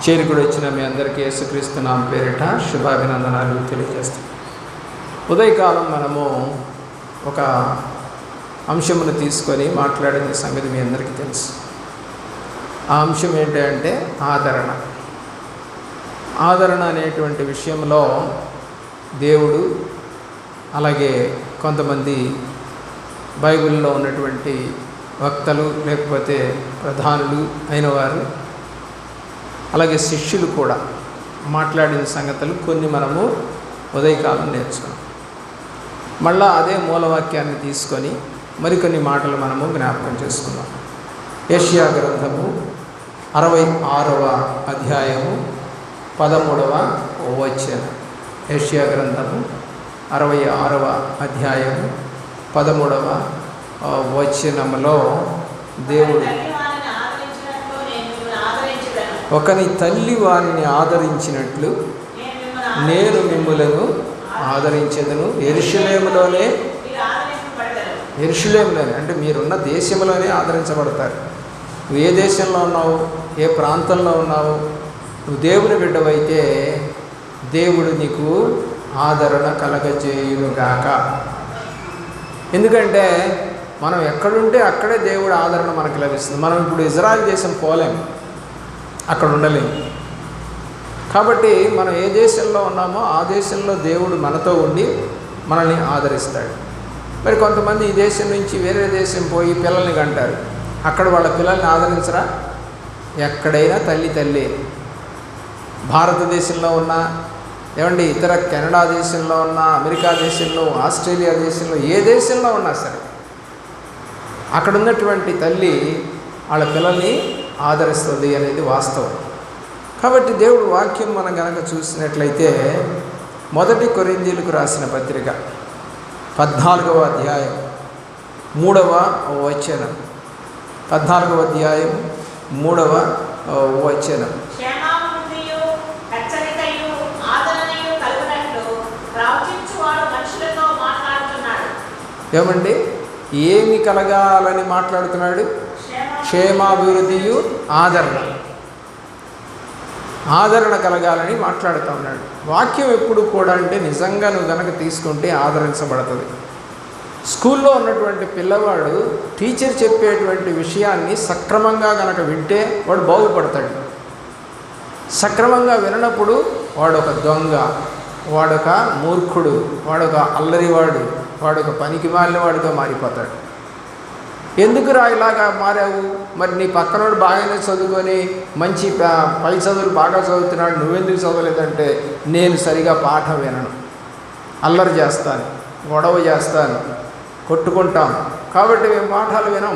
చేరుకుడి వచ్చిన మీ అందరికీ యేసుక్రీస్తు నామమున పేరిట శుభాభినందనాలు తెలియజేస్తాం. ఉదయకాలం మనము ఒక అంశమును తీసుకొని మాట్లాడిన సంగతి మీ అందరికీ తెలుసు. ఆ అంశం ఏంటంటే ఆదరణ అనేటువంటి విషయంలో దేవుడు అలాగే కొంతమంది బైబిల్లో ఉన్నటువంటి వక్తలు లేకపోతే ప్రధానులు అయిన వారు అలాగే శిష్యులు కూడా మాట్లాడిన సంగతులు కొన్ని మనము ఉదయకాలం నేర్చుకున్నాం. మళ్ళా అదే మూలవాక్యాన్ని తీసుకొని మరికొన్ని మాటలు మనము జ్ఞాపకం చేసుకున్నాం. యెషయా గ్రంథము 66వ అధ్యాయము 13వ వచనం. యెషయా గ్రంథము 66వ అధ్యాయము 13వ వచనములో దేవుడు ఒకని తల్లి వారిని ఆదరించినట్లు నేను మిమ్ములను ఆదరించెదను. యెరూషలేములోనే అంటే మీరున్న దేశంలోనే ఆదరించబడతారు. నువ్వు ఏ దేశంలో ఉన్నావు, ఏ ప్రాంతంలో ఉన్నావు, నువ్వు దేవుని బిడ్డవైతే దేవుడు నీకు ఆదరణ కలగజేయునుగాక. ఎందుకంటే మనం ఎక్కడుంటే అక్కడే దేవుడు ఆదరణ మనకు లభిస్తుంది. మనం ఇప్పుడు ఇజ్రాయెల్ దేశం పోలేం, అక్కడ ఉండలేము. కాబట్టి మనం ఏ దేశంలో ఉన్నామో ఆ దేశంలో దేవుడు మనతో ఉండి మనల్ని ఆదరిస్తాడు. మరి కొంతమంది ఈ దేశం నుంచి వేరే దేశం పోయి పిల్లల్ని కంటారు. అక్కడ వాళ్ళ పిల్లల్ని ఆదరించరా? ఎక్కడైనా తల్లి భారతదేశంలో ఉన్న ఏమండి ఇతర కెనడా దేశంలో ఉన్న, అమెరికా దేశంలో, ఆస్ట్రేలియా దేశంలో, ఏ దేశంలో ఉన్నా సరే అక్కడ ఉన్నటువంటి తల్లి వాళ్ళ పిల్లల్ని ఆదరిస్తుంది అనేది వాస్తవం. కాబట్టి దేవుడు వాక్యం మనం కనుక చూసినట్లయితే 1 కొరింథీయులకు రాసిన పత్రిక 14వ అధ్యాయం 3వ వచనం. 14వ అధ్యాయం 3వ వచనం. ఏమండి ఏమి కలగాలని మాట్లాడుతున్నాడు? క్షేమాభివృద్ధియు ఆదరణ కలగాలని మాట్లాడుతూ ఉన్నాడు. వాక్యం ఎప్పుడు కూడా అంటే నిజంగా నువ్వు కనుక తీసుకుంటే ఆదరించబడుతుంది. స్కూల్లో ఉన్నటువంటి పిల్లవాడు టీచర్ చెప్పేటువంటి విషయాన్ని సక్రమంగా కనుక వింటే వాడు బాగుపడతాడు. సక్రమంగా విననప్పుడు వాడొక దొంగ, వాడొక మూర్ఖుడు, వాడొక అల్లరివాడు, వాడొక పనికిమాలినవాడుగా మారిపోతాడు. ఎందుకురా ఇలాగా మారావు? మరి నీ పక్కనోడు బాగానే చదువుకొని మంచి పై చదువులు బాగా చదువుతున్నాడు, నువ్వెందుకు చదవలేదంటే నేను సరిగా పాఠం వినను, అల్లరి చేస్తాను, గొడవ చేస్తాను, కొట్టుకుంటాం, కాబట్టి మేము పాఠాలు వినం.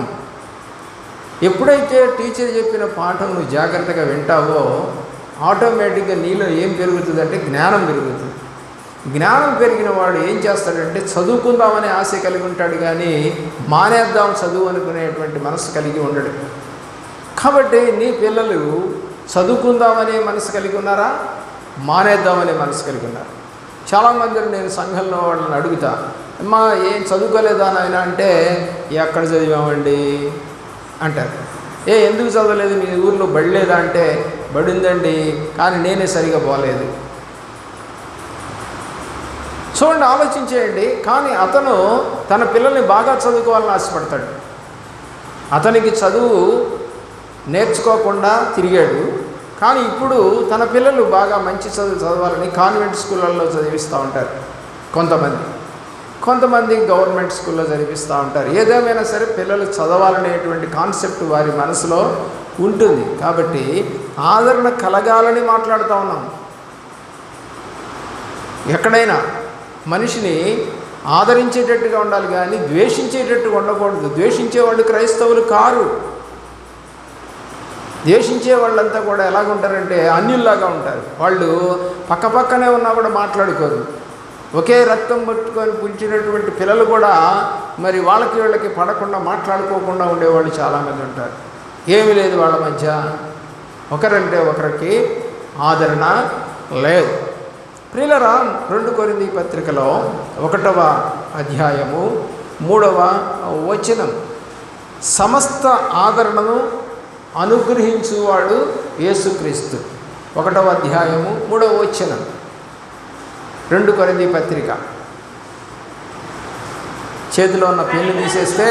ఎప్పుడైతే టీచర్ చెప్పిన పాఠం నువ్వు జాగ్రత్తగా వింటావో ఆటోమేటిక్గా నీలో ఏం పెరుగుతుందంటే జ్ఞానం పెరుగుతుంది. జ్ఞానం పెరిగిన వాడు ఏం చేస్తాడంటే చదువుకుందామనే ఆశ కలిగి ఉంటాడు, కానీ మానేద్దాం చదువు అనుకునేటువంటి మనసు కలిగి ఉండడు. కాబట్టి నీ పిల్లలు చదువుకుందామనే మనసు కలిగి ఉన్నారా, మానేద్దామనే మనసు కలిగి ఉన్నారు? చాలామందిని నేను సంఘంలో వాళ్ళని అడుగుతా, అమ్మా ఏం చదువుకోలేదా నాయన అంటే ఎక్కడ చదివామండి అంటారు. ఎందుకు చదవలేదు, మీ ఊర్లో బడి లేదా అంటే బడి ఉందండి కానీ నేనే సరిగా పోలేదు. చూడండి, ఆలోచించేయండి. కానీ అతను తన పిల్లల్ని బాగా చదువుకోవాలని ఆశపడతాడు. అతనికి చదువు నేర్చుకోకుండా తిరిగాడు, కానీ ఇప్పుడు తన పిల్లలు బాగా మంచి చదువు చదవాలని కాన్వెంట్ స్కూళ్ళల్లో చదివిస్తూ ఉంటారు. కొంతమంది గవర్నమెంట్ స్కూల్లో చదివిస్తూ ఉంటారు. ఏదేమైనా సరే పిల్లలు చదవాలనేటువంటి కాన్సెప్ట్ వారి మనసులో ఉంటుంది. కాబట్టి ఆదరణ కలగాలని మాట్లాడుతూ ఉన్నాం. ఎక్కడైనా మనిషిని ఆదరించేటట్టుగా ఉండాలి కానీ ద్వేషించేటట్టుగా ఉండకూడదు. ద్వేషించేవాళ్ళు క్రైస్తవులు కారు. ద్వేషించే వాళ్ళంతా కూడా ఎలాగుంటారంటే అన్యుల్లాగా ఉంటారు. వాళ్ళు పక్కపక్కనే ఉన్నా కూడా మాట్లాడుకోరు. ఒకే రక్తం పట్టుకొని పుంచినటువంటి పిల్లలు కూడా మరి వీళ్ళకి పడకుండా మాట్లాడుకోకుండా ఉండేవాళ్ళు చాలామంది ఉంటారు. ఏమీ లేదు వాళ్ళ మధ్య, ఒకరంటే ఒకరికి ఆదరణ లేదు. ప్రియులరా, 2 కొరింథీ పత్రికలో 1వ అధ్యాయము 3వ వచనం, సమస్త ఆదరణను అనుగ్రహించువాడు యేసుక్రీస్తు. 1వ అధ్యాయము 3వ వచనం, 2 కొరింథీ పత్రిక. చేతిలో ఉన్న పెన్ను తీసేస్తే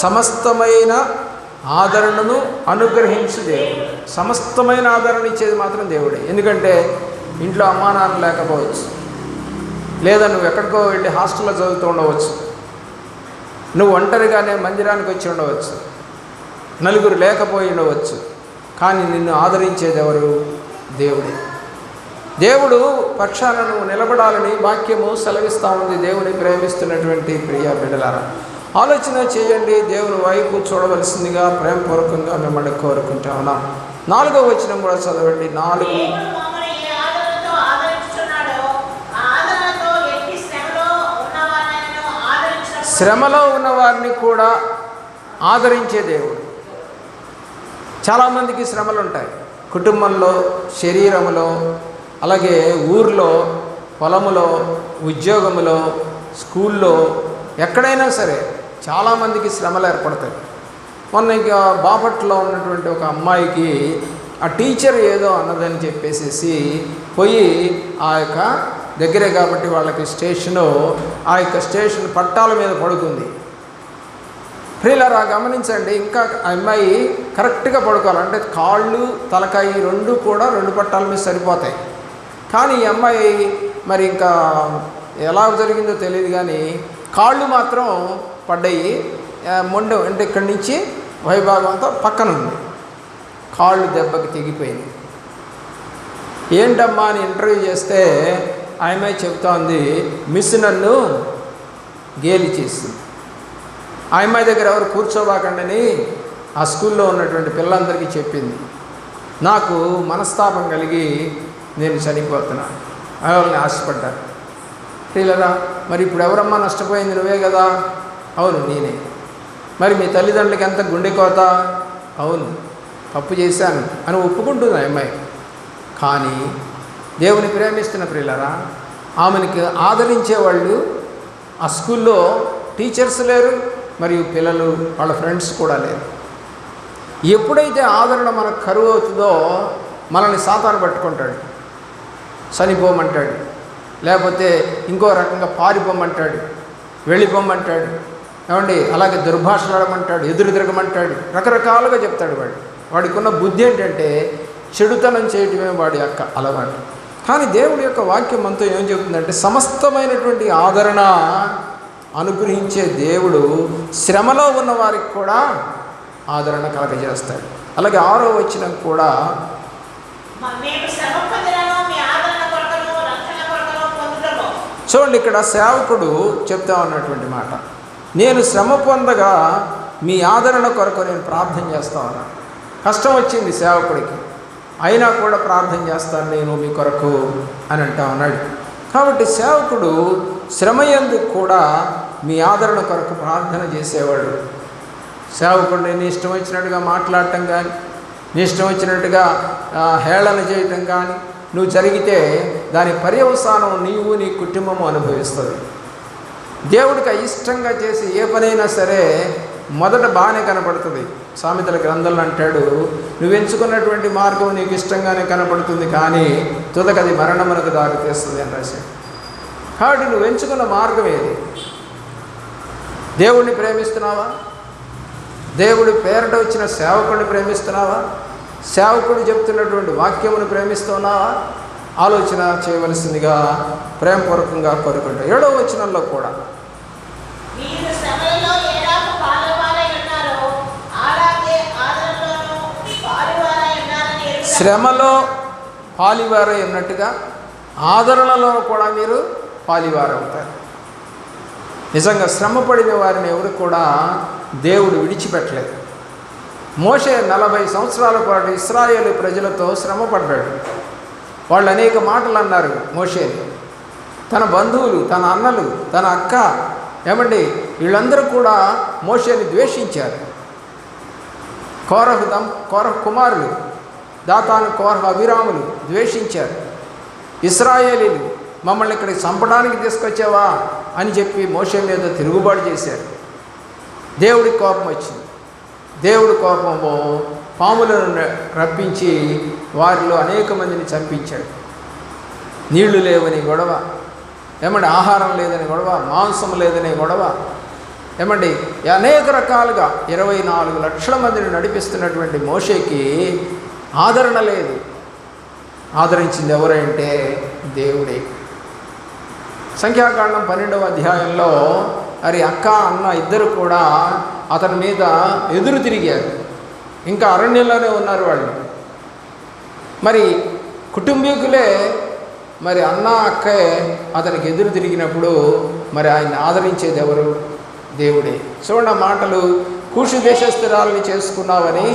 సమస్తమైన ఆదరణను అనుగ్రహించు దేవుడు. సమస్తమైన ఆదరణ ఇచ్చేది మాత్రం దేవుడే. ఎందుకంటే ఇంట్లో అమ్మా నాన్న లేకపోవచ్చు, లేదా నువ్వు ఎక్కడికో వెళ్ళి హాస్టల్లో చదువుతూ ఉండవచ్చు, నువ్వు ఒంటరిగానే మందిరానికి వచ్చి ఉండవచ్చు, నలుగురు లేకపోయి ఉండవచ్చు, కానీ నిన్ను ఆదరించేది ఎవరు? దేవుడే. దేవుడు పక్షాన నువ్వు నిలబడాలని వాక్యము సెలవిస్తూ ఉంది. దేవుని ప్రేమిస్తున్నటువంటి ప్రియ బిడ్డలారా, ఆలోచన చేయండి. దేవుని వైపు చూడవలసిందిగా ప్రేమపూర్వకంగా మిమ్మల్ని కోరుకుంటా ఉన్నాం. 4వ వచనం కూడా చదవండి. 4 శ్రమలో ఉన్న వారిని కూడా ఆదరించే దేవుడు. చాలామందికి శ్రమలు ఉంటాయి, కుటుంబంలో, శరీరములో, అలాగే ఊర్లో, పొలములో, ఉద్యోగములో, స్కూల్లో, ఎక్కడైనా సరే చాలామందికి శ్రమలు ఏర్పడతాయి. మొన్న ఇక బాపట్లో ఉన్నటువంటి ఒక అమ్మాయికి ఆ టీచర్ ఏదో అన్నదని చెప్పేసి పోయి ఆ యొక్క దగ్గరే కాబట్టి వాళ్ళకి స్టేషను, ఆ యొక్క స్టేషన్ పట్టాల మీద పడుకుంది. ప్రియులారా గమనించండి, ఇంకా ఆ అమ్మాయి కరెక్ట్గా పడుకోవాలి అంటే కాళ్ళు తలకాయి 2 కూడా 2 పట్టాల మీద సరిపోతాయి. కానీ ఈ అమ్మాయి మరి ఇంకా ఎలా జరిగిందో తెలియదు, కానీ కాళ్ళు మాత్రం పడ్డాయి. మొండె అంటే ఇక్కడి నుంచి వైభాగం అంతా పక్కన ఉంది, కాళ్ళు దెబ్బకి తెగిపోయింది. ఏంటమ్మా అని ఇంటర్వ్యూ చేస్తే ఆ అమ్మాయి చెప్తా ఉంది, మిస్ నన్ను గేలి చేసింది. ఆ అమ్మాయి దగ్గర ఎవరు కూర్చోబాకండి ఆ స్కూల్లో ఉన్నటువంటి పిల్లలందరికీ చెప్పింది. నాకు మనస్తాపం కలిగి నేను చనిపోతున్నాను, వాళ్ళని ఆశపడ్డాను. పిల్లరా, మరి ఇప్పుడు ఎవరమ్మా నష్టపోయింది? నువ్వే కదా. అవును, నేనే. మరి మీ తల్లిదండ్రులకి ఎంత గుండెకోత? అవును, తప్పు చేశాను అని ఒప్పుకుంటుంది ఆ అమ్మాయి. కానీ దేవుని ప్రేమిస్తున్న ప్రియులారా, ఆమెనికి ఆదరించేవాళ్ళు ఆ స్కూల్లో టీచర్స్ లేరు, మరియు పిల్లలు వాళ్ళ ఫ్రెండ్స్ కూడా లేరు. ఎప్పుడైతే ఆదరణ మనకు కరువు అవుతుందో మనల్ని సాతాను పట్టుకుంటాడు, చనిపోమంటాడు, లేకపోతే ఇంకో రకంగా పారిపోమంటాడు, వెళ్ళిపోమంటాడు, ఏమండి అలాగే దుర్భాషలాడమంటాడు, ఎదురు తిరగమంటాడు, రకరకాలుగా చెప్తాడు. వాడికి ఉన్న బుద్ధి ఏంటంటే చెడుతనం చేయటమే వాడి యొక్క అలవాటు. కానీ దేవుడి యొక్క వాక్యం అంతా ఏం చెబుతుందంటే సమస్తమైనటువంటి ఆదరణ అనుగ్రహించే దేవుడు శ్రమలో ఉన్న వారికి కూడా ఆదరణ కలగజేస్తాడు. అలాగే 6వ వచనం కూడా చూడండి, ఇక్కడ సేవకుడు చెప్తా ఉన్నటువంటి మాట, నేను శ్రమ పొందగా మీ ఆదరణ కొరకు నేను ప్రార్థన చేస్తా ఉన్నాను. కష్టం వచ్చింది సేవకుడికి, అయినా కూడా ప్రార్థన చేస్తాను నేను మీ కొరకు అని అంటా ఉన్నాడు. కాబట్టి సేవకుడు శ్రమయందు కూడా మీ ఆదరణ కొరకు ప్రార్థన చేసేవాడు. సేవకుడు నీ ఇష్టం వచ్చినట్టుగా మాట్లాడటం కానీ, నీ ఇష్టం వచ్చినట్టుగా హేళన చేయటం కానీ నువ్వు జరిగితే దాని పర్యవసానం నీవు నీ కుటుంబము అనుభవిస్తుంది. దేవుడికి ఇష్టంగా చేసి ఏ పనైనా సరే మొదట బాగానే కనపడుతుంది. సామెతల గ్రంథంలో అంటాడు, నువ్వు ఎంచుకున్నటువంటి మార్గం నీకు ఇష్టంగానే కనపడుతుంది, కానీ తుదకది మరణమునకు దారితీస్తుంది అని రాశాడు. కాబట్టి నువ్వు ఎంచుకున్న మార్గం ఏది? దేవుడిని ప్రేమిస్తున్నావా? దేవుడి పేరట వచ్చిన సేవకుడిని ప్రేమిస్తున్నావా? సేవకుడు చెప్తున్నటువంటి వాక్యమును ప్రేమిస్తున్నావా? ఆలోచన చేయవలసిందిగా ప్రేమపూర్వకంగా కోరుకుంటా. 7వ వచనంలో కూడా శ్రమలో పాలివారై ఉన్నట్టుగా ఆదరణలో కూడా మీరు పాలివారు అవుతారు. నిజంగా శ్రమ పడిన వారిని ఎవరు కూడా దేవుడు విడిచిపెట్టలేదు. మోషే 40 సంవత్సరాల పాటు ఇశ్రాయేలు ప్రజలతో శ్రమ పడ్డాడు. వాళ్ళు అనేక మాటలు అన్నారు మోషేని. తన బంధువులు, తన అన్నలు, తన అక్క, ఏమండి వీళ్ళందరూ కూడా మోషేని ద్వేషించారు. కోరహు కుమారులు దాతాను, కోరహు అభిరాములు ద్వేషించారు. ఇశ్రాయేలీలు మమ్మల్ని ఇక్కడికి చంపడానికి తీసుకొచ్చావా అని చెప్పి మోషే మీద తిరుగుబాటు చేశారు. దేవుడికి కోపం వచ్చింది. దేవుడు కోపము పాములను రప్పించి వారిలో అనేక మందిని చంపించాడు. నీళ్లు లేవని గొడవ, ఏమండి ఆహారం లేదని గొడవ, మాంసం లేదనే గొడవ, ఏమండి అనేక రకాలుగా 24 లక్షల మందిని నడిపిస్తున్నటువంటి మోషేకి ఆదరణ లేదు. ఆదరించింది ఎవరంటే దేవుడే. సంఖ్యాకాండం 12వ అధ్యాయంలో మరి అక్క అన్న ఇద్దరు కూడా అతని మీద ఎదురు తిరిగారు. ఇంకా అరణ్యంలోనే ఉన్నారు వాళ్ళు. మరి కుటుంబీకులే మరి అన్న అక్కే అతనికి ఎదురు తిరిగినప్పుడు మరి ఆయన్ని ఆదరించేది ఎవరు? దేవుడే. చూడండి మాటలు, కూషు దేశస్థిరాలని చేసుకున్నావని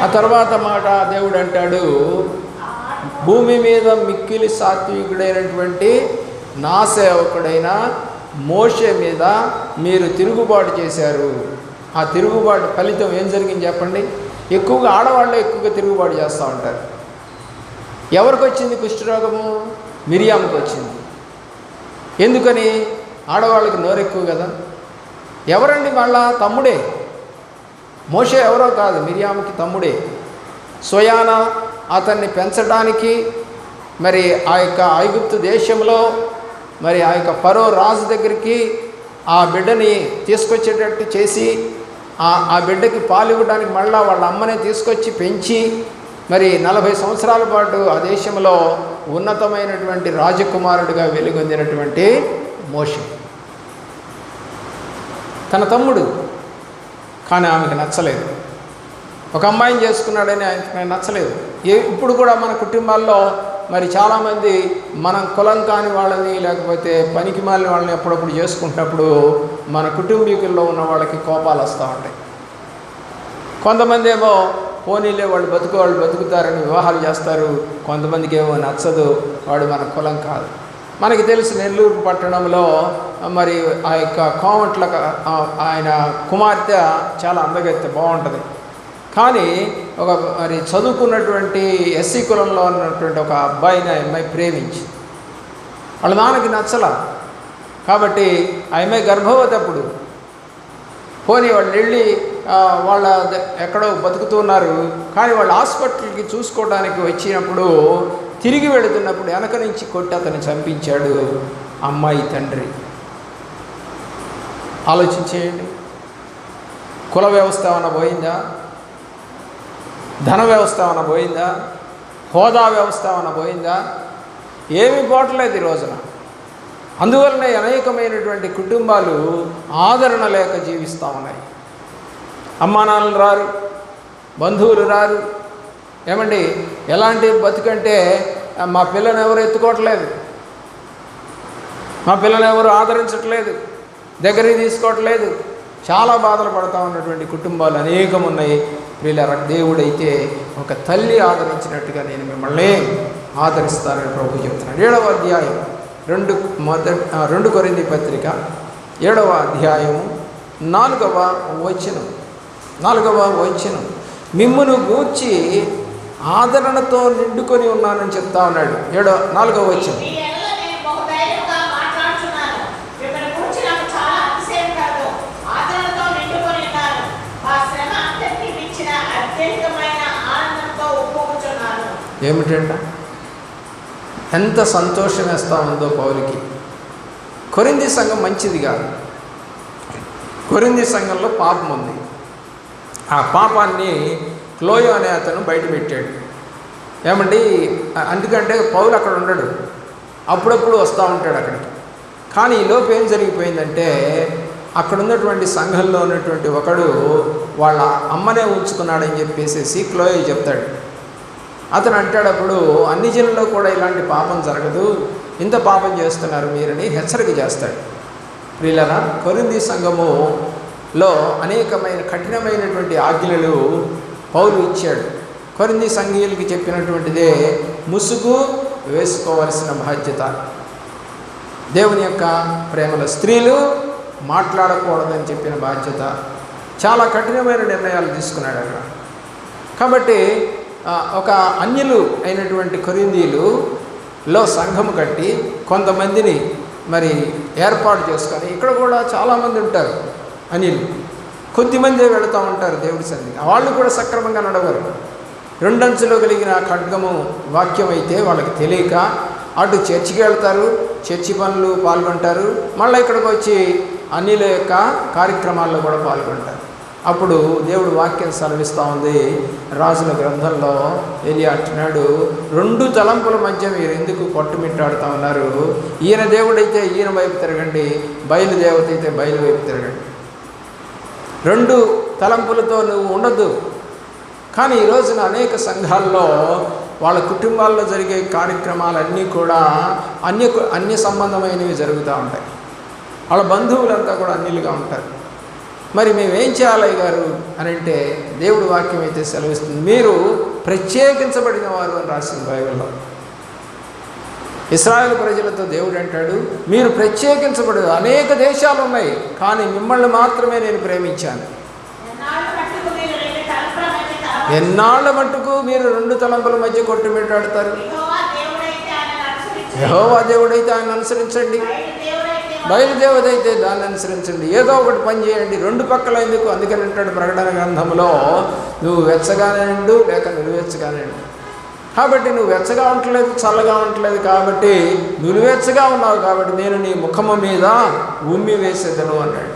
ఆ తర్వాత మాట దేవుడు అంటాడు, భూమి మీద మిక్కిలి సాత్వికుడైనటువంటి నా సేవకుడైన మోషే మీద మీరు తిరుగుబాటు చేశారు. ఆ తిరుగుబాటు ఫలితం ఏం జరిగింది చెప్పండి? ఎక్కువగా ఆడవాళ్ళే ఎక్కువగా తిరుగుబాటు చేస్తూ ఉంటారు. ఎవరికి వచ్చింది కుష్ఠరోగము? మిరియాముకి వచ్చింది. ఎందుకని? ఆడవాళ్ళకి నోరు ఎక్కువ కదా. ఎవరండి? మళ్ళా తమ్ముడే. మోషే ఎవరో కాదు, మిరియాముకి తమ్ముడే. స్వయాన అతన్ని పెంచడానికి మరి ఆ యొక్క ఐగుప్తు దేశంలో మరి ఆ యొక్క ఫరో రాజు దగ్గరికి ఆ బిడ్డని తీసుకొచ్చేటట్టు చేసి ఆ బిడ్డకి పాలు ఇవ్వడానికి మళ్ళా వాళ్ళ అమ్మనే తీసుకొచ్చి పెంచి మరి 40 సంవత్సరాల పాటు ఆ దేశంలో ఉన్నతమైనటువంటి రాజకుమారుడిగా వెలుగొందినటువంటి మోషే తన తమ్ముడు. కానీ ఆమెకు నచ్చలేదు. ఒక అమ్మాయిని చేసుకున్నాడని ఆయనకు నచ్చలేదు. ఇప్పుడు కూడా మన కుటుంబాల్లో మరి చాలామంది మనం కులం కాని వాళ్ళని లేకపోతే పనికి మాలిన వాళ్ళని ఎప్పుడప్పుడు చేసుకుంటున్నప్పుడు మన కుటుంబీకుల్లో ఉన్న వాళ్ళకి కోపాలు వస్తూ ఉంటాయి. కొంతమంది ఏమో పోనీలే వాళ్ళు బతుకుతారని వివాహాలు చేస్తారు. కొంతమందికి ఏమో నచ్చదు, వాడు మన కులం కాదు. మనకి తెలుసు నెల్లూరు పట్టణంలో మరి ఆ యొక్క కోమట్ల ఆయన కుమార్తె చాలా అందగత్తె, బాగుంటుంది. కానీ ఒక మరి చదువుకున్నటువంటి ఎస్సీ కులంలో ఉన్నటువంటి ఒక అబ్బాయిని ఆ అమ్మాయి ప్రేమించి వాళ్ళ నాన్నకి నచ్చల. కాబట్టి ఆ అమ్మాయి గర్భవతి. అప్పుడు పోనీ వాళ్ళు వెళ్ళి వాళ్ళ ఎక్కడో బతుకుతున్నారు. కానీ వాళ్ళు హాస్పిటల్కి చూసుకోవడానికి వచ్చినప్పుడు తిరిగి వెళుతున్నప్పుడు వెనక నుంచి కొట్టి అతన్ని చంపించాడు అమ్మాయి తండ్రి. ఆలోచించేయండి. కుల వ్యవస్థ ఏమైనా పోయిందా? ధన వ్యవస్థ ఏమైనా పోయిందా? హోదా వ్యవస్థ ఏమైనా పోయిందా? ఏమీ పోవట్లేదు ఈ రోజున. అందువలనే అనేకమైనటువంటి కుటుంబాలు ఆదరణ లేక జీవిస్తూ ఉన్నాయి. అమ్మానాన్నలు రారు, బంధువులు రారు. ఏమండి ఎలాంటి బతుకంటే మా పిల్లని ఎవరు ఎత్తుకోవట్లేదు, మా పిల్లని ఎవరు ఆదరించట్లేదు, దగ్గరికి తీసుకోవట్లేదు. చాలా బాధలు పడుతూ ఉన్నటువంటి కుటుంబాలు అనేకం ఉన్నాయి. వీళ్ళ దేవుడైతే ఒక తల్లి ఆదరించినట్టుగా నేను మిమ్మల్ని ఆదరిస్తానని ప్రభు చెప్తున్నాడు. 7వ అధ్యాయం 2 కొరింథీ పత్రిక 7వ అధ్యాయము 4వ వచనం మిమ్మును గూర్చి ఆదరణతో నిండుకొని ఉన్నానని చెప్తా ఉన్నాడు. 4వ వచనం. ఏమిటంట? ఎంత సంతోషం వేస్తూ ఉందో పౌలుకి. కొరింథీ సంఘం మంచిది కాదు. కొరింథీ సంఘంలో పాపం ఉంది. ఆ పాపాన్ని క్లోయో అనే అతను బయట పెట్టాడు. ఏమండి అందుకంటే పౌలు అక్కడ ఉండడు, అప్పుడప్పుడు వస్తూ ఉంటాడు అక్కడికి. కానీ ఈలోపు ఏం జరిగిపోయిందంటే అక్కడ ఉన్నటువంటి సంఘంలో ఉన్నటువంటి ఒకడు వాళ్ళ అమ్మనే ఉంచుకున్నాడని చెప్పేసి క్లోయో చెప్తాడు. అతను అంటాడు అప్పుడు అన్ని జనుల్లో కూడా ఇలాంటి పాపం జరగదు, ఇంత పాపం చేస్తున్నారు మీరని హెచ్చరిక చేస్తాడు. ప్రియులారా, కొరింథీ సంఘములో అనేకమైన కఠినమైనటువంటి ఆజ్ఞలు పౌలు ఇచ్చాడు. కొరింథీ సంఘీయులకి చెప్పినటువంటిదే ముసుగు వేసుకోవలసిన బాధ్యత. దేవుని యొక్క ప్రేమలో స్త్రీలు మాట్లాడకూడదని చెప్పిన బాధ్యత. చాలా కఠినమైన నిర్ణయాలు తీసుకున్నాడు అక్కడ. కాబట్టి ఒక అన్యులు అయినటువంటి కొరింథీయులలో సంఘము కట్టి కొంతమందిని మరి ఏర్పాటు చేసుకొని, ఇక్కడ కూడా చాలామంది ఉంటారు అన్యులు, కొద్దిమందే వెళుతూ ఉంటారు దేవుడి సన్నిధికి. వాళ్ళు కూడా సక్రమంగా నడవరు. రెండంచులో కలిగిన ఖడ్గము వాక్యం అయితే వాళ్ళకి తెలియక అటు చర్చికి వెళ్తారు, చర్చి పనులు పాల్గొంటారు, మళ్ళీ ఇక్కడికి వచ్చి అన్యుల యొక్క కార్యక్రమాల్లో కూడా పాల్గొంటారు. అప్పుడు దేవుడు వాక్యం సెలవిస్తూ ఉంది రాజుల గ్రంథంలో. ఎలియా అంటున్నాడు, 2 తలంపుల మధ్య మీరు ఎందుకు కొట్టుమిట్టాడుతూ ఉన్నారు? ఈయన దేవుడైతే ఈయన వైపు తిరగండి, బయలుదేవత అయితే బయలు వైపు తిరగండి. 2 తలంపులతో నువ్వు ఉండద్దు. కానీ ఈ రోజున అనేక సంఘాల్లో వాళ్ళ కుటుంబాల్లో జరిగే కార్యక్రమాలన్నీ కూడా అన్య సంబంధమైనవి జరుగుతూ ఉంటాయి. వాళ్ళ బంధువులంతా కూడా అన్యులుగా ఉంటారు. మరి మేమేం చేయాలి గారు అని అంటే, దేవుడి వాక్యం అయితే సెలవిస్తుంది, మీరు ప్రత్యేకించబడిన వారు అని రాసింది బైబిల్లో. ఇశ్రాయేలు ప్రజలతో దేవుడు అంటాడు, మీరు ప్రత్యేకించబడి, అనేక దేశాలు ఉన్నాయి కానీ మిమ్మల్ని మాత్రమే నేను ప్రేమించాను. ఎన్నాళ్ళ మట్టుకు మీరు 2 తలంపుల మధ్య కొట్టుమిట్టాడుతారు? యెహోవా దేవుడైతే ఆయన అనుసరించండి, బయలుదేవదైతే దాన్ని అనుసరించండి. ఏదో ఒకటి పని చేయండి, 2 పక్కల ఎందుకు? అందుకని అంటాడు ప్రకటన గ్రంథంలో, నువ్వు వెచ్చగానే ఉండు లేక నిలువెచ్చగానే ఉండు. కాబట్టి నువ్వు వెచ్చగా ఉండలేదు, చల్లగా ఉండలేదు, కాబట్టి నిలువెచ్చగా ఉన్నావు కాబట్టి నేను నీ ముఖము మీద ఉమ్మి వేసేదను అన్నాడు.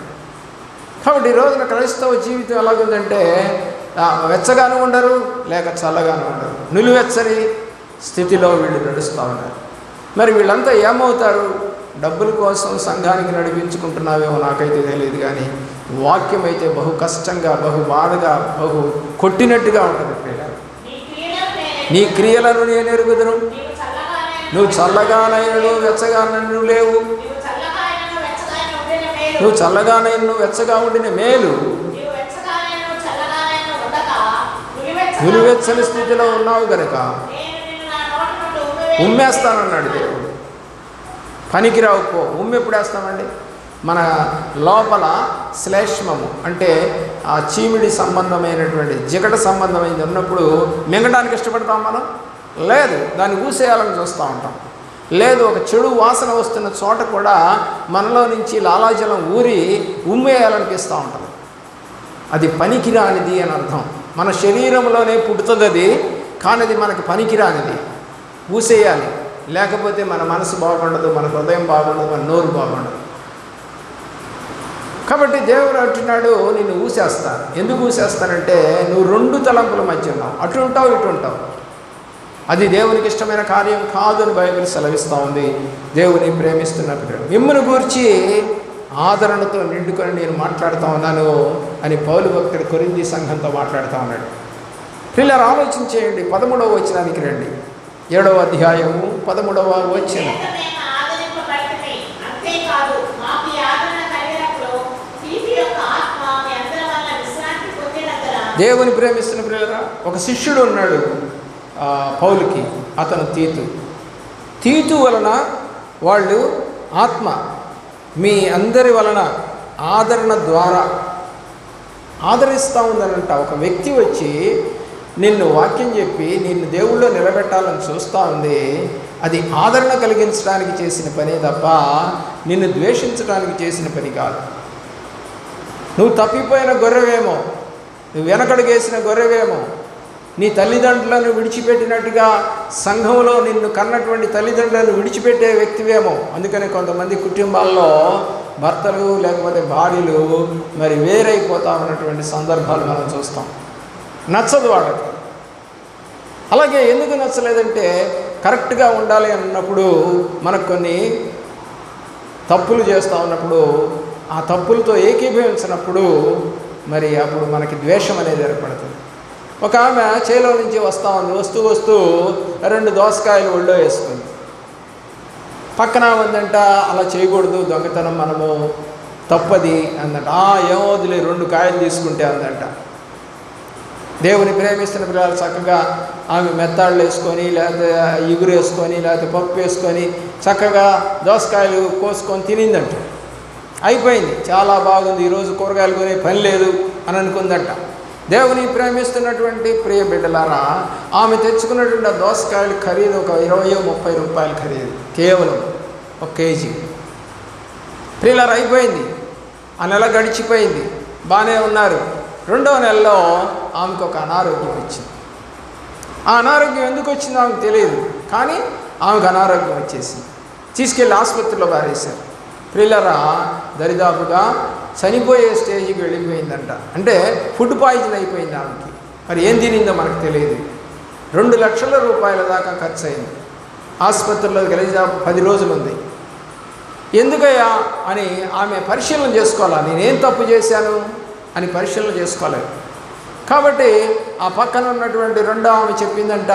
కాబట్టి ఈ రోజున క్రైస్తవ జీవితం ఎలాగుందంటే, వెచ్చగాను ఉండరు లేక చల్లగాను ఉండరు, నిలువెచ్చని స్థితిలో వీళ్ళు నడుస్తూ ఉన్నారు. మరి వీళ్ళంతా ఏమవుతారు? డబ్బుల కోసం సంఘానికి నడిపించుకుంటున్నావేమో నాకైతే తెలియదు, కానీ వాక్యం అయితే బహు కష్టంగా, బహు బాధగా, బహు కొట్టినట్టుగా ఉంటుంది. నీ క్రియలను నేను ఎరుగుదును, నువ్వు చల్లగానైనను వెచ్చగానైనను లేవు, నువ్వు చల్లగానైనను వెచ్చగా ఉండిన మేలు, నిలువెచ్చని స్థితిలో ఉన్నావు కనుక ఉమ్మేస్తానన్నాడు దేవుడు. పనికిరావు పో. ఉమ్మి ఎప్పుడు వేస్తామండి? మన లోపల శ్లేష్మము అంటే ఆ చీమిడి సంబంధమైనటువంటి జిగట సంబంధమైనది ఉన్నప్పుడు మింగడానికి ఇష్టపడతాం మనం? లేదు, దాన్ని ఊసేయాలని చూస్తూ ఉంటాం. లేదు, ఒక చెడు వాసన వస్తున్న చోట కూడా మనలో నుంచి లాలాజలం ఊరి ఉమ్మేయాలనిపిస్తూ ఉంటుంది. అది పనికిరానిది అని అర్థం. మన శరీరంలోనే పుడుతుంది అది, కానీ అది మనకి పనికిరానిది. ఊసేయాలి, లేకపోతే మన మనసు బాగుండదు, మన హృదయం బాగుండదు, మన నోరు బాగుండదు. కాబట్టి దేవుడు అంటున్నాడు, నిన్ను ఊసేస్తాను. ఎందుకు ఊసేస్తానంటే, నువ్వు 2 తలంపుల మధ్య ఉన్నావు, అటు ఉంటావు ఇటు ఉంటావు. అది దేవునికి ఇష్టమైన కార్యం కాదు అని బైబిల్ సెలవిస్తూ ఉంది. దేవుని ప్రేమిస్తున్నప్పుడు మిమ్మల్ని గూర్చి ఆదరణతో నిండుకొని నేను మాట్లాడుతూ ఉన్నాను అని పౌలు భక్తుడు కొరింథీ సంఘంతో మాట్లాడుతూ ఉన్నాడు. పిల్లలు ఆలోచన చేయండి. 13వ వచనానికి రండి. 7వ అధ్యాయము 13వ వచనం. దేవుని ప్రేమిస్తున్న పిల్లరా, ఒక శిష్యుడు ఉన్నాడు పౌలుకి. అతను తీతు వలన వాళ్ళు ఆత్మ మీ అందరి వలన ఆదరణ ద్వారా ఆదరిస్తూ ఉందనంట. ఒక వ్యక్తి వచ్చి నిన్ను వాక్యం చెప్పి నిన్ను దేవుళ్ళో నిలబెట్టాలని చూస్తూ ఉంది. అది ఆదరణ కలిగించడానికి చేసిన పనే తప్ప నిన్ను ద్వేషించడానికి చేసిన పని కాదు. నువ్వు తప్పిపోయిన గొర్రెవేమో, నువ్వు వెనకడుగేసిన గొర్రెవేమో, నీ తల్లిదండ్రులను విడిచిపెట్టినట్టుగా సంఘంలో నిన్ను కన్నటువంటి తల్లిదండ్రులను విడిచిపెట్టే వ్యక్తివేమో. అందుకని కొంతమంది కుటుంబాల్లో భర్తలు లేకపోతే భార్యలు మరి వేరైపోతా ఉన్నటువంటి సందర్భాలు మనం చూస్తాం. నచ్చదు వాళ్ళకి. అలాగే ఎందుకు నచ్చలేదంటే, కరెక్ట్గా ఉండాలి అన్నప్పుడు మనకు కొన్ని తప్పులు చేస్తూ ఉన్నప్పుడు ఆ తప్పులతో ఏకీభవించినప్పుడు మరి అప్పుడు మనకి ద్వేషం అనేది ఏర్పడుతుంది. ఒక ఆమె చేలో నుంచి వస్తూ ఉంది, వస్తూ 2 దోసకాయలు ఒళ్ళో వేసుకుంది. పక్కన ఉందంట, అలా చేయకూడదు, దొంగతనం, మనము తప్పది అందంట. ఏమవుతులే 2 కాయలు తీసుకుంటే అందంట. దేవుని ప్రేమిస్తున్న పిల్లలు చక్కగా ఆమె మెత్తాళ్ళు వేసుకొని లేకపోతే ఇగురు వేసుకొని లేకపోతే పప్పు వేసుకొని చక్కగా దోసకాయలు కోసుకొని తినిందంట. అయిపోయింది, చాలా బాగుంది, ఈరోజు కూరగాయలు కొనే పని లేదు అని అనుకుందంట. దేవుని ప్రేమిస్తున్నటువంటి ప్రియ బిడ్డలారా, ఆమె తెచ్చుకున్నటువంటి ఆ దోసకాయలు ఖరీదు ఒక 20-30 రూపాయలు ఖరీదు, కేవలం 1 కేజీ. ప్రియులారా, అయిపోయింది. ఆ నెల గడిచిపోయింది, బాగానే ఉన్నారు. 2వ నెలలో ఆమెకు ఒక అనారోగ్యం వచ్చింది. ఆ అనారోగ్యం ఎందుకు వచ్చిందో ఆమెకు తెలియదు, కానీ ఆమెకు అనారోగ్యం వచ్చేసింది. తీసుకెళ్ళి ఆసుపత్రిలో పారేశారు. ప్రియులారా, దరిదాపుగా చనిపోయే స్టేజ్కి వెళ్ళిపోయిందంట. అంటే ఫుడ్ పాయిజన్ అయిపోయింది ఆమెకి. మరి ఏం తినిందో మనకు తెలియదు. 2 లక్షల రూపాయల దాకా ఖర్చు అయింది. ఆసుపత్రిలో కలిసి 10 రోజులు ఉంది. ఎందుకయ్యా అని ఆమె పరిశీలన చేసుకోవాలా, నేనేం తప్పు చేశాను అని పరిశీలన చేసుకోలేదు. కాబట్టి ఆ పక్కన ఉన్నటువంటి 2వ ఆమె చెప్పిందంట,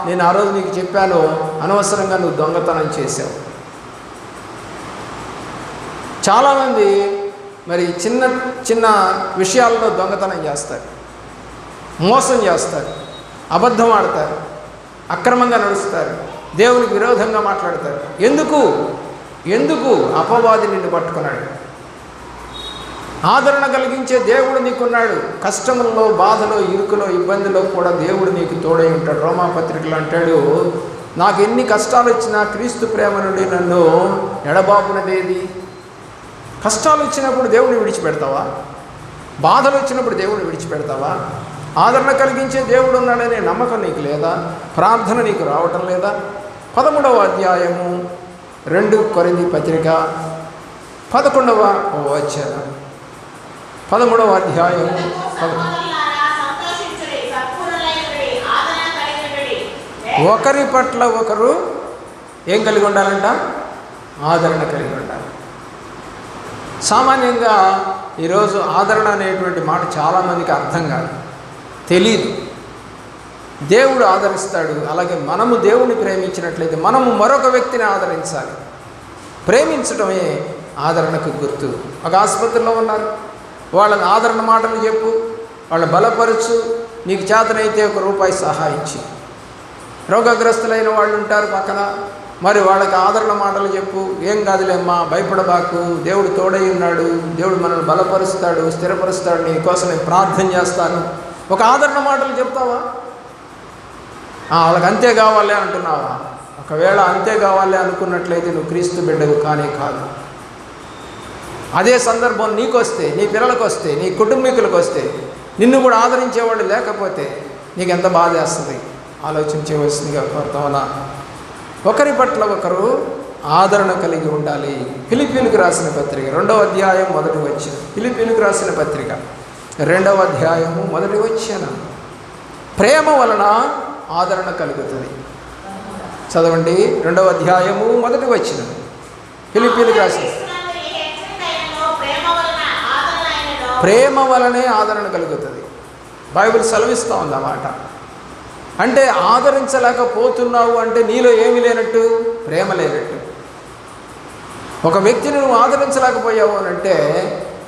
నేను ఆ రోజు నీకు చెప్పాను, అనవసరంగా నువ్వు దొంగతనం చేశావు. చాలామంది మరి చిన్న చిన్న విషయాల్లో దొంగతనం చేస్తారు, మోసం చేస్తారు, అబద్ధం ఆడతారు, అక్రమంగా నడుస్తారు, దేవునికి విరోధంగా మాట్లాడతారు. ఎందుకు అపవాది నిన్ను పట్టుకున్నాడు. ఆదరణ కలిగించే దేవుడు నీకున్నాడు. కష్టములలో, బాధలో, ఇరుకులో, ఇబ్బందిలో కూడా దేవుడు నీకు తోడై ఉంటాడు. రోమాపత్రికలు అంటాడు, నాకు ఎన్ని కష్టాలు వచ్చినా క్రీస్తు ప్రేమ నుండి నన్ను ఎడబాపునదేది. కష్టాలు వచ్చినప్పుడు దేవుడిని విడిచిపెడతావా? బాధలు వచ్చినప్పుడు దేవుడిని విడిచిపెడతావా? ఆదరణ కలిగించే దేవుడు ఉన్నాడనే నమ్మకం నీకు లేదా? ప్రార్థన నీకు రావటం లేదా? 13వ అధ్యాయము 2 కొరింథీ పత్రిక 11వ వచనం. 13వ అధ్యాయం ఒకరి పట్ల ఒకరు ఏం కలిగి ఉండాలంట? ఆదరణ కలిగి ఉండాలి. సామాన్యంగా ఈరోజు ఆదరణ అనేటువంటి మాట చాలామందికి అర్థం కాదు, తెలీదు. దేవుడు ఆదరిస్తాడు. అలాగే మనము దేవుని ప్రేమించినట్లయితే మనము మరొక వ్యక్తిని ఆదరించాలి. ప్రేమించడమే ఆదరణకు గుర్తు. ఒక ఆసుపత్రిలో ఉన్నారు, వాళ్ళని ఆదరణ మాటలు చెప్పు, వాళ్ళ బలపరచు, నీకు చేతనైతే ₹1 సహాయం ఇచ్చి. రోగగ్రస్తులైన వాళ్ళు ఉంటారు పక్కన, మరి వాళ్ళకి ఆదరణ మాటలు చెప్పు. ఏం కాదులేమ్మా, భయపడబాకు, దేవుడు తోడై ఉన్నాడు, దేవుడు మనల్ని బలపరుస్తాడు, స్థిరపరుస్తాడు, నీ కోసం నేను ప్రార్థన చేస్తాను. ఒక ఆదరణ మాటలు చెప్తావా? వాళ్ళకి అంతే కావాలి అంటున్నావా? ఒకవేళ అంతే కావాలి అనుకున్నట్లయితే నువ్వు క్రీస్తు బిడ్డవు కానే కాదు. అదే సందర్భం నీకు వస్తే, నీ పిల్లలకు వస్తే, నీ కుటుంబీకులకు వస్తే, నిన్ను కూడా ఆదరించేవాళ్ళు లేకపోతే నీకు ఎంత బాధ వేస్తుంది? ఆలోచించవలసిందిగా కోరుతామన్నా. ఒకరి పట్ల ఒకరు ఆదరణ కలిగి ఉండాలి. ఫిలిప్పీయులకు రాసిన పత్రిక 2వ అధ్యాయం 1వ వచనం. ఫిలిప్పీయులకు రాసిన పత్రిక 2వ అధ్యాయము 1వ వచనం. ప్రేమ వలన ఆదరణ కలుగుతుంది. చదవండి, 2వ అధ్యాయము 1వ వచనం. ఫిలిప్పీయులకు రాసిన ప్రేమ వలనే ఆదరణ కలుగుతుంది. బైబిల్ సెలవిస్తూ ఉందన్నమాట. అంటే ఆదరించలేకపోతున్నావు అంటే నీలో ఏమి లేనట్టు? ప్రేమ లేనట్టు. ఒక వ్యక్తిని నువ్వు ఆదరించలేకపోయావు అని అంటే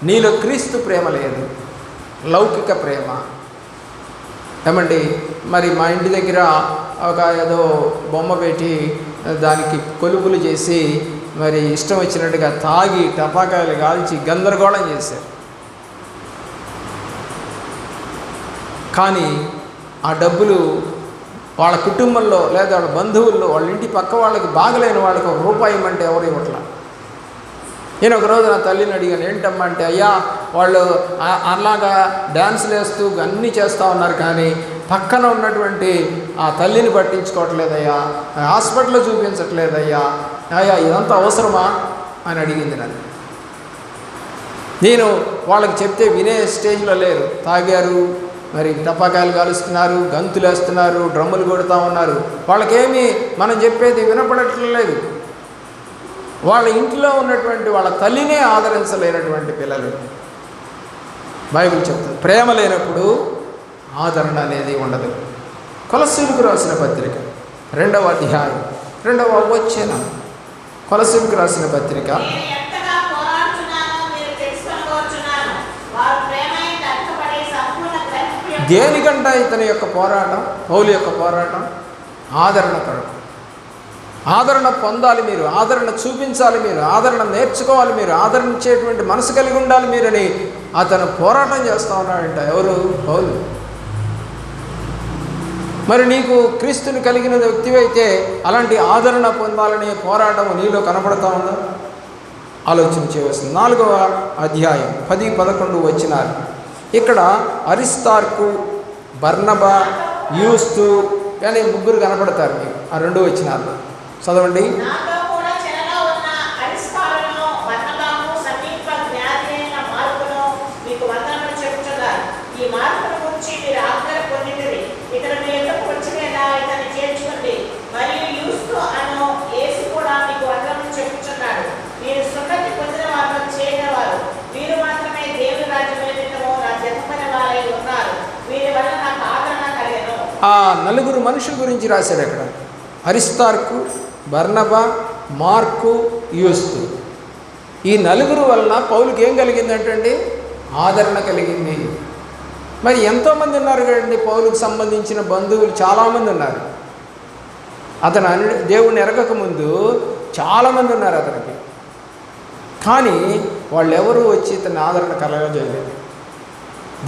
నీలో క్రీస్తు ప్రేమ లేదు, లౌకిక ప్రేమ. ఏమండి, మరి మా ఇంటి దగ్గర ఒక ఏదో బొమ్మ పెట్టి దానికి కొలుపులు చేసి మరి ఇష్టం వచ్చినట్టుగా తాగి టపాకాయలు కాల్చి గందరగోళం చేశారు. కానీ ఆ డబ్బులు వాళ్ళ కుటుంబంలో లేదా వాళ్ళ బంధువుల్లో, వాళ్ళ ఇంటి పక్క వాళ్ళకి బాగలేని వాళ్ళకి ₹1 ఇవ్వమంటే ఎవరు ఇవ్వట్లా. నేను ఒకరోజు నా తల్లిని అడిగాను, ఏంటమ్మా అంటే, అయ్యా వాళ్ళు అలాగా డ్యాన్సులు వేస్తూ అన్నీ చేస్తూ ఉన్నారు, కానీ పక్కన ఉన్నటువంటి ఆ తల్లిని పట్టించుకోవట్లేదయ్యా, హాస్పిటల్లో చూపించట్లేదయ్యా, అయ్యా ఇదంతా అవసరమా అని అడిగింది నన్ను. నేను వాళ్ళకి చెప్తే వినే స్టేజ్లో లేరు. తాగారు, మరి టపాకాయలు కాలుస్తున్నారు, గంతులు వేస్తున్నారు, డ్రమ్ములు కొడుతూ ఉన్నారు. వాళ్ళకేమీ మనం చెప్పేది వినపడట్లేదు. వాళ్ళ ఇంట్లో ఉన్నటువంటి వాళ్ళ తల్లినే ఆదరించలేనటువంటి పిల్లలు. బైబిల్ చెప్తుంది, ప్రేమ లేనప్పుడు ఆదరణ అనేది ఉండదు. కొలస్సీలకు రాసిన పత్రిక 2వ అధ్యాయం 2వ వచనం. కొలస్సీలకు రాసిన పత్రిక దేనికంట ఇతని యొక్క పోరాటం, పౌలు యొక్క పోరాటం ఆదరణ కొరకు. ఆదరణ పొందాలి మీరు, ఆదరణ చూపించాలి మీరు, ఆదరణ నేర్చుకోవాలి మీరు, ఆదరించేటువంటి మనసు కలిగి ఉండాలి మీరని అతను పోరాటం చేస్తూ ఉన్నాడంట. ఎవరు? పౌలు. మరి నీకు క్రీస్తుని కలిగిన వ్యక్తివైతే అలాంటి ఆదరణ పొందాలనే పోరాటం నీలో కనపడతా ఉందా? ఆలోచన చేయవలసింది. 4వ అధ్యాయం 10-11 వచనాలు. ఇక్కడ అరిస్తార్కు, బర్నబా, యూస్తు అని ముగ్గురు కనపడతారు మీకు ఆ 2 వచనాల్లో. చదవండి. ఆ 4 మనుషుల గురించి రాశాడు అక్కడ. అరిస్తార్కు, బర్నబా, మార్కు, యూస్తు. ఈ 4 వలన పౌలుకి ఏం కలిగిందంటండి? ఆదరణ కలిగింది. మరి ఎంతోమంది ఉన్నారు కదండి పౌలుకు సంబంధించిన బంధువులు, చాలామంది ఉన్నారు. అతను దేవుణ్ణి ఎరగకముందు చాలామంది ఉన్నారు అతనికి. కానీ వాళ్ళెవరూ వచ్చి ఇతన్ని ఆదరణ కలగజేయలేదు.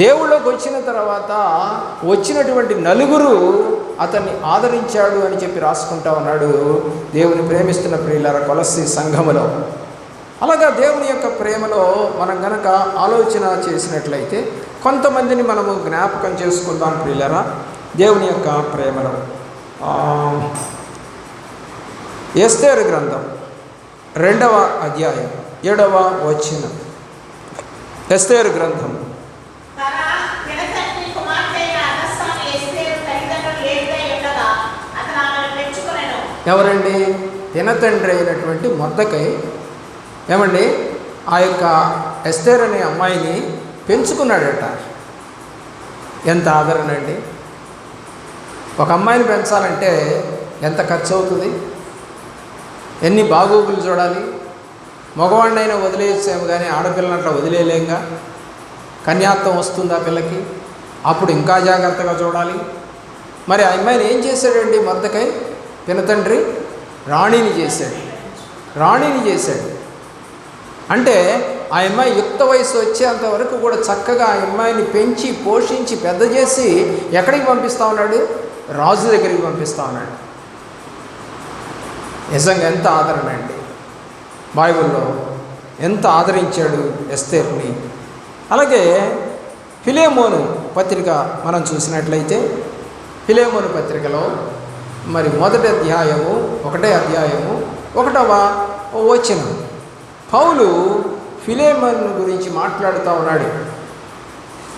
దేవుళ్ళలోకి వచ్చిన తర్వాత వచ్చినటువంటి 4 అతన్ని ఆదరించాడు అని చెప్పి రాసుకుంటా ఉన్నాడు దేవుని ప్రేమిస్తున్న ప్రియులారా కొలస్సీ సంఘములో. అలాగా దేవుని యొక్క ప్రేమలో మనం గనక ఆలోచన చేసినట్లయితే కొంతమందిని మనము జ్ఞాపకం చేసుకుందాం ప్రియులారా. దేవుని యొక్క ప్రేమలో ఎస్తేరు గ్రంథం 2వ అధ్యాయం 7వ వచనం. ఎస్తేరు గ్రంథం. ఎవరండి? తినతండ్రి అయినటువంటి మొర్దెకై ఏమండి ఆ యొక్క ఎస్తేర్ అనే అమ్మాయిని పెంచుకున్నాడట. ఎంత ఆదరణ అండి! ఒక అమ్మాయిని పెంచాలంటే ఎంత ఖర్చు అవుతుంది? ఎన్ని బాగోగులు చూడాలి? మగవాడినైనా వదిలేసాము కానీ ఆడపిల్లని అట్లా వదిలేలేంగా. కన్యాత్వం వస్తుంది ఆ పిల్లకి, అప్పుడు ఇంకా జాగ్రత్తగా చూడాలి. మరి ఆ అమ్మాయిని ఏం చేశాడండి మొర్దెకై? తినతండ్రి రాణిని చేశాడు. అంటే ఆ అమ్మాయి యుక్త వయసు వచ్చేంతవరకు కూడా చక్కగా ఆ అమ్మాయిని పెంచి పోషించి పెద్ద చేసి ఎక్కడికి పంపిస్తూ ఉన్నాడు? రాజు దగ్గరికి పంపిస్తూ ఉన్నాడు. నిజంగా ఎంత ఆదరణ అండి! బైబిల్లో ఎంత ఆదరించాడు ఎస్తేర్ని. అలాగే ఫిలేమోను పత్రిక మనం చూసినట్లయితే ఫిలేమోను పత్రికలో మరి 1వ అధ్యాయము 1వ వచనం పౌలు ఫిలేమోను గురించి మాట్లాడుతూ ఉన్నాడు.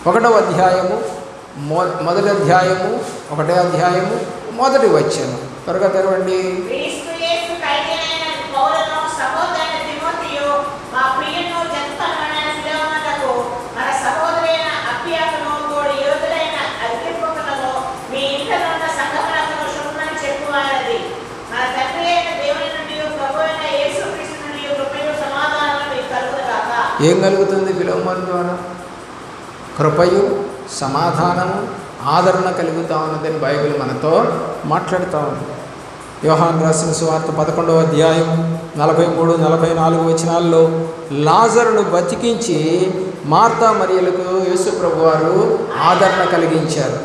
1వ అధ్యాయము 1వ అధ్యాయము 1వ వచనం. త్వరగా తెరవండి. ఏం కలుగుతుంది ఫిలేమోను ద్వారా? కృపయు సమాధానము ఆదరణ కలుగుతూ ఉన్నదని బైబిల్ మనతో మాట్లాడుతూ ఉంది. యోహాను రాసిన సువార్త 11వ అధ్యాయం 43-44 వచనాల్లో లాజరును బతికించి మార్తా మరియలకు యేసు ప్రభువారు ఆదరణ కలిగించారు.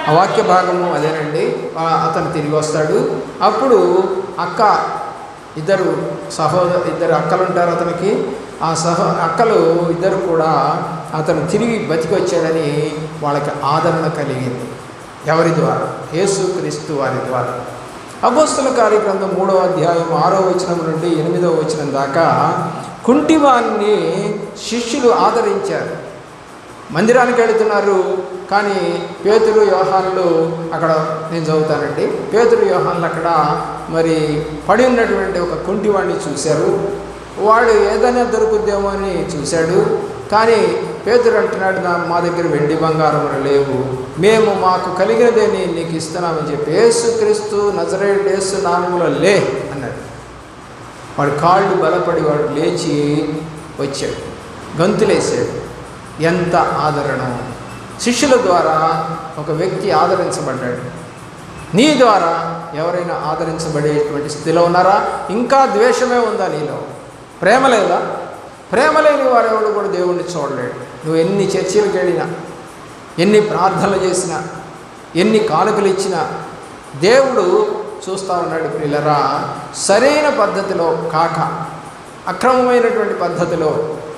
ఆ వాక్య భాగము అదేనండి. అతను తిరిగి వస్తాడు. అప్పుడు ఇద్దరు అక్కలు ఉంటారు అతనికి. ఆ అక్కలు ఇద్దరు కూడా అతను తిరిగి బతికి వచ్చాడని వాళ్ళకి ఆదరణ కలిగింది. ఎవరి ద్వారా? యేసుక్రీస్తు వారి ద్వారా. అపోస్తల కార్యగ్రంథం 3వ అధ్యాయం 6వ వచనం నుండి 8వ వచనం దాకా కుంటివాన్ని శిష్యులు ఆదరించారు. మందిరానికి వెళుతున్నారు కానీ పేతురు యోహానులు అక్కడ, నేను చదువుతానండి, పేతురు యోహానులు అక్కడ మరి పడి ఉన్నటువంటి ఒక కుంటివాడిని చూశారు. వాడు ఏదైనా దొరుకుద్దేమో అని చూశాడు. కానీ పేతురు అంటున్నాడు, మా దగ్గర వెండి బంగారం లేవు, మేము మాకు కలిగినదేని నీకు ఇస్తున్నామని చెప్పి యేసుక్రీస్తు నజరేయుడు యేసు నామములో లే అన్నాడు. వాడు కాళ్ళు బలపడి వాడు లేచి వచ్చాడు, గంతులేసాడు. ఎంత ఆదరణ! శిష్యుల ద్వారా ఒక వ్యక్తి ఆదరించబడ్డాడు. నీ ద్వారా ఎవరైనా ఆదరించబడేటువంటి స్థితిలో ఉన్నారా? ఇంకా ద్వేషమే ఉందా నీలో? ప్రేమ లేదా? ప్రేమ లేని వారెవడు కూడా దేవుణ్ణి చూడలేడు. నువ్వు ఎన్ని చర్చిలకు వెళ్ళినా, ఎన్ని ప్రార్థనలు చేసినా, ఎన్ని కానుకలు ఇచ్చినా దేవుడు చూస్తూ ఉన్నాడు. ప్రియులరా, సరైన పద్ధతిలో కాక అక్రమమైనటువంటి పద్ధతిలో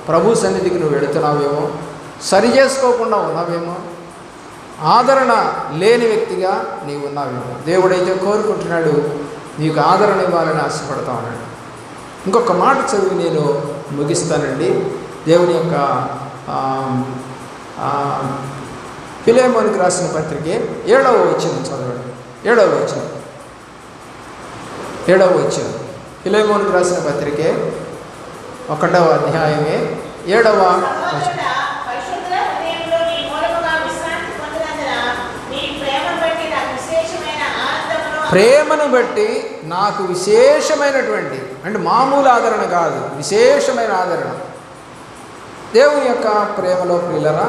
ప్రభు సన్నిధికి నువ్వు వెళుతున్నావేమో, సరి చేసుకోకుండా ఉన్నావేమో, ఆదరణ లేని వ్యక్తిగా నీవు ఉన్నావేమో. దేవుడైతే కోరుకుంటున్నాడు, నీకు ఆదరణ ఇవ్వాలని ఆశపడతా ఉన్నాడు. ఇంకొక మాట చదివి నేను ముగిస్తానండి. దేవుని యొక్క ఫిలెమోనుకు రాసిన పత్రిక 7వ వచనం చదవండి. 7వ వచనం ఫిలెమోనుకు రాసిన పత్రిక 1వ అధ్యాయమే 7వ వచనం. ప్రేమను బట్టి నాకు విశేషమైనటువంటి, అంటే మామూలు ఆదరణ కాదు, విశేషమైన ఆదరణ. దేవుని యొక్క ప్రేమలో ప్రియులరా,